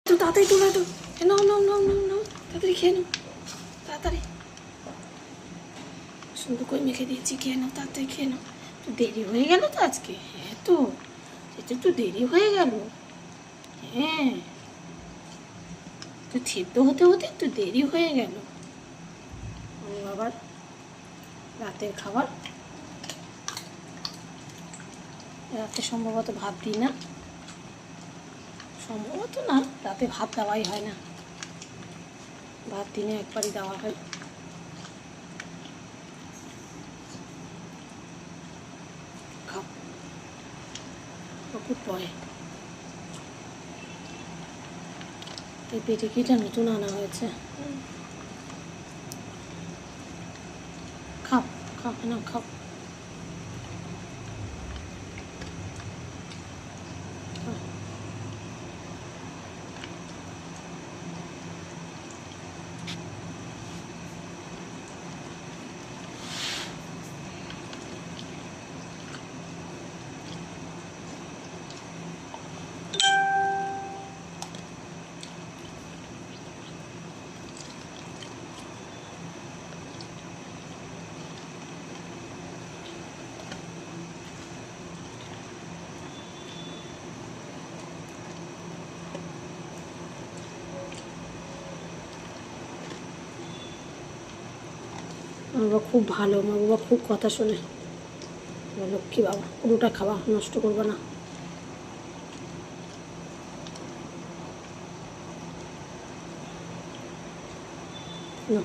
তো তাড়াতাড়ি তোলা তো, নাও নাও নাও নাও নাও, তাড়াতাড়ি খেয়ে নাও, তাড়াতাড়ি সুন্দর করে মেখে দিয়েছি, খেয়ে নাও, তাড়াতাড়ি খেয়ে নাও। তো দেরি হয়ে গেল তো আজকে, হ্যাঁ তো এটা একটু দেরি হয়ে গেল, হ্যাঁ তো সিদ্ধ হতে হতে একটু দেরি হয়ে গেল। আবার রাতের খাবার, রাতে সম্ভবত ভাত দিই না, সম্ভবত না, রাতে ভাত দেওয়াই হয় না, ভাত দিনে একবারই দেওয়া হয়। খাও, খুব পরে এই পেটিকিটা নতুন আনা হয়েছে, খাও খাও না খাও। মা বাবা খুব ভালো, মা বাবা খুব কথা শোনে, লক্ষ্মী বাবা, পুরোটা খাওয়া, নষ্ট করবে না। না